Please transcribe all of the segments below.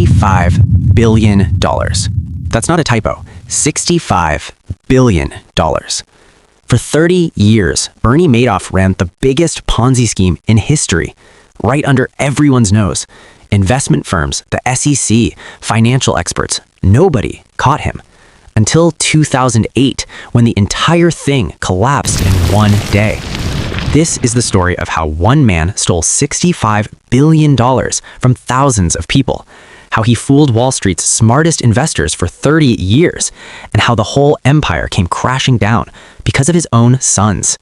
$65 billion. That's not a typo. $65 billion. For 30 years, Bernie Madoff ran the biggest Ponzi scheme in history, right under everyone's nose. Investment firms, the SEC, financial experts, nobody caught him. Until 2008, when the entire thing collapsed in one day. This is the story of how one man stole $65 billion from thousands of people, how he fooled Wall Street's smartest investors for 30 years, and how the whole empire came crashing down because of his own sons.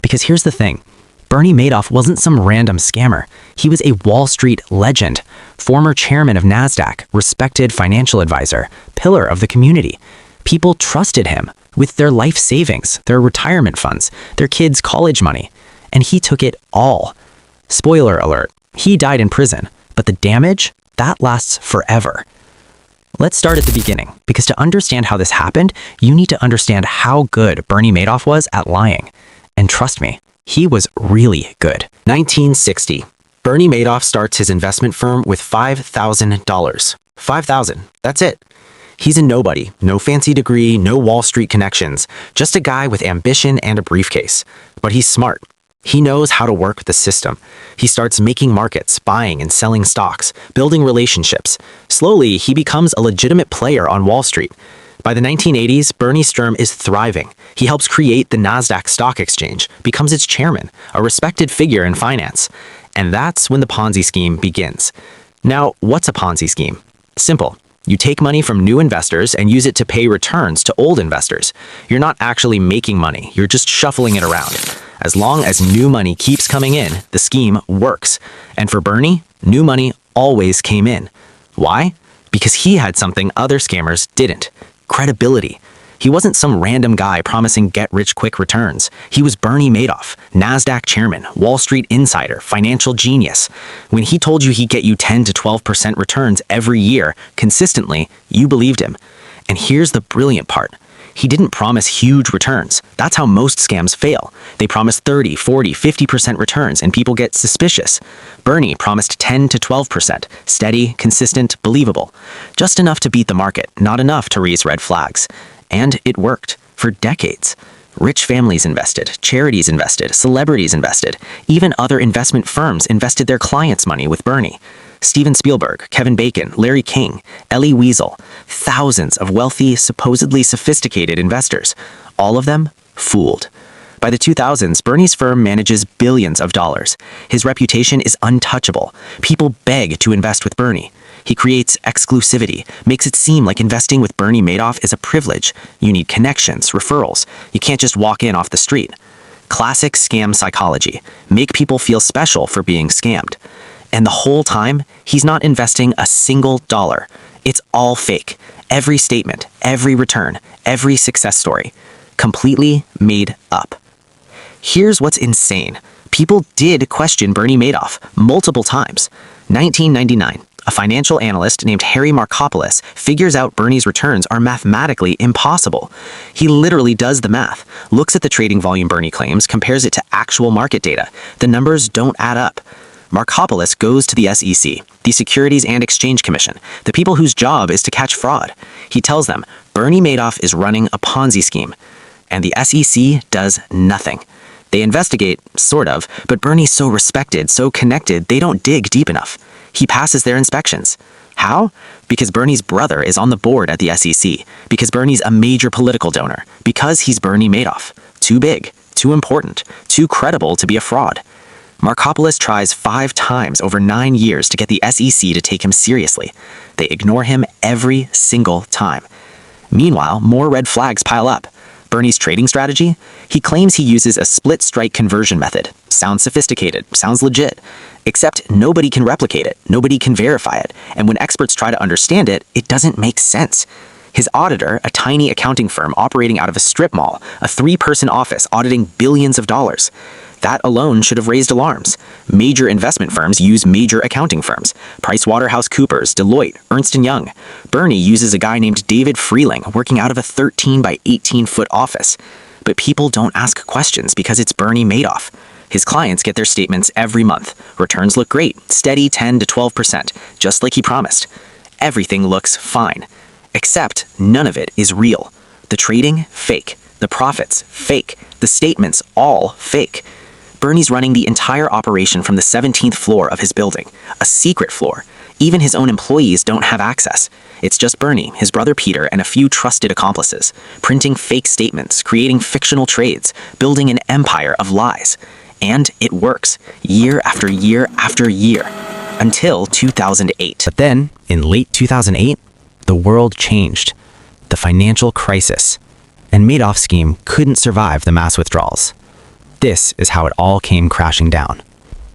Because here's the thing, Bernie Madoff wasn't some random scammer. He was a Wall Street legend, former chairman of NASDAQ, respected financial advisor, pillar of the community. People trusted him with their life savings, their retirement funds, their kids' college money, and he took it all. Spoiler alert, he died in prison, but the damage, that lasts forever. Let's start at the beginning, because to understand how this happened, you need to understand how good Bernie Madoff was at lying. And trust me, he was really good. 1960. Bernie Madoff starts his investment firm with $5,000. $5,000, that's it. He's a nobody, no fancy degree, no Wall Street connections, just a guy with ambition and a briefcase. But he's smart. He knows how to work the system. He starts making markets, buying and selling stocks, building relationships. Slowly, he becomes a legitimate player on Wall Street. By the 1980s, Bernie's firm is thriving. He helps create the NASDAQ stock exchange, becomes its chairman, a respected figure in finance. And that's when the Ponzi scheme begins. Now, what's a Ponzi scheme? Simple. You take money from new investors and use it to pay returns to old investors. You're not actually making money, you're just shuffling it around. As long as new money keeps coming in, the scheme works. And for Bernie, new money always came in. Why? Because he had something other scammers didn't. Credibility. He wasn't some random guy promising get-rich-quick returns. He was Bernie Madoff, NASDAQ chairman, Wall Street insider, financial genius. When he told you he'd get you 10 to 12% returns every year, consistently, you believed him. And here's the brilliant part. He didn't promise huge returns. That's how most scams fail. They promise 30, 40, 50% returns and people get suspicious. Bernie promised 10 to 12%, steady, consistent, believable. Just enough to beat the market, not enough to raise red flags. And it worked for decades. Rich families invested, charities invested, celebrities invested. Even other investment firms invested their clients' money with Bernie. Steven Spielberg, Kevin Bacon, Larry King, Elie Wiesel, thousands of wealthy, supposedly sophisticated investors, all of them fooled. By the 2000s, Bernie's firm manages billions of dollars. His reputation is untouchable. People beg to invest with Bernie. He creates exclusivity, makes it seem like investing with Bernie Madoff is a privilege. You need connections, referrals. You can't just walk in off the street. Classic scam psychology. Make people feel special for being scammed. And the whole time, he's not investing a single dollar. It's all fake. Every statement, every return, every success story. Completely made up. Here's what's insane. People did question Bernie Madoff multiple times. 1999, a financial analyst named Harry Markopolos figures out Bernie's returns are mathematically impossible. He literally does the math, looks at the trading volume Bernie claims, compares it to actual market data. The numbers don't add up. Markopolos goes to the SEC, the Securities and Exchange Commission, the people whose job is to catch fraud. He tells them Bernie Madoff is running a Ponzi scheme, and the SEC does nothing. They investigate, sort of, but Bernie's so respected, so connected, they don't dig deep enough. He passes their inspections. How? Because Bernie's brother is on the board at the SEC, because Bernie's a major political donor, because he's Bernie Madoff. Too big, too important, too credible to be a fraud. Markopolos tries 5 times over 9 years to get the SEC to take him seriously. They ignore him every single time. Meanwhile, more red flags pile up. Bernie's trading strategy? He claims he uses a split strike conversion method. Sounds sophisticated, sounds legit. Except nobody can replicate it, nobody can verify it, and when experts try to understand it, it doesn't make sense. His auditor, a tiny accounting firm operating out of a strip mall, a 3-person office auditing billions of dollars. That alone should have raised alarms. Major investment firms use major accounting firms. PricewaterhouseCoopers, Deloitte, Ernst & Young. Bernie uses a guy named David Freeling working out of a 13 by 18-foot office. But people don't ask questions because it's Bernie Madoff. His clients get their statements every month. Returns look great, steady 10 to 12%, just like he promised. everything looks fine. Except none of it is real. The trading, fake. The profits, fake. The statements, all fake. Bernie's running the entire operation from the 17th floor of his building, a secret floor. Even his own employees don't have access. It's just Bernie, his brother Peter, and a few trusted accomplices, printing fake statements, creating fictional trades, building an empire of lies. And it works, year after year after year, until 2008. But then, in late 2008, the world changed. The financial crisis. And Madoff's scheme couldn't survive the mass withdrawals. This is how it all came crashing down.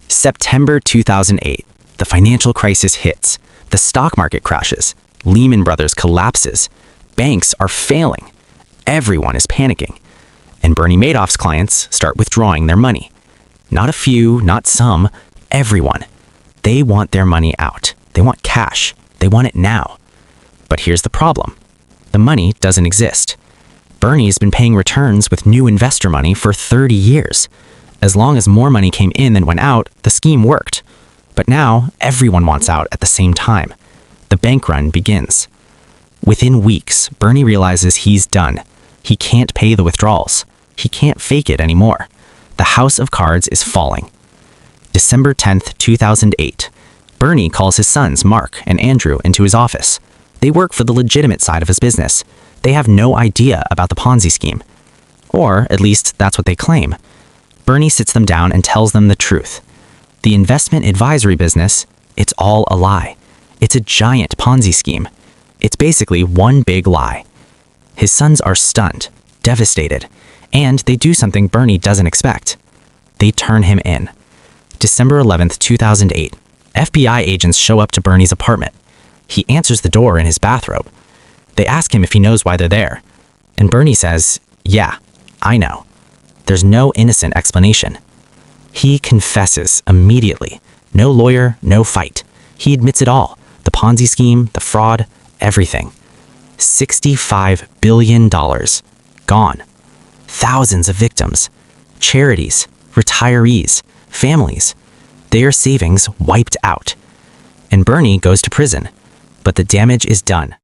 September 2008, the financial crisis hits. The stock market crashes. Lehman Brothers collapses. Banks are failing. Everyone is panicking. And Bernie Madoff's clients start withdrawing their money. Not a few, not some, everyone. They want their money out. They want cash. They want it now. But here's the problem. The money doesn't exist. Bernie's been paying returns with new investor money for 30 years. As long as more money came in than went out, the scheme worked. But now, everyone wants out at the same time. The bank run begins. Within weeks, Bernie realizes he's done. He can't pay the withdrawals. He can't fake it anymore. The house of cards is falling. December 10th, 2008. Bernie calls his sons, Mark and Andrew, into his office. They work for the legitimate side of his business. They have no idea about the Ponzi scheme. Or, at least, that's what they claim. Bernie sits them down and tells them the truth. The investment advisory business, it's all a lie. It's a giant Ponzi scheme. It's basically one big lie. His sons are stunned, devastated, and they do something Bernie doesn't expect. They turn him in. December 11th, 2008. FBI agents show up to Bernie's apartment. He answers the door in his bathrobe. They ask him if he knows why they're there. And Bernie says, "Yeah, I know." There's no innocent explanation. He confesses immediately. No lawyer, no fight. He admits it all. The Ponzi scheme, the fraud, everything. $65 billion. Gone. Thousands of victims. Charities, retirees, families. Their savings wiped out. And Bernie goes to prison. But the damage is done.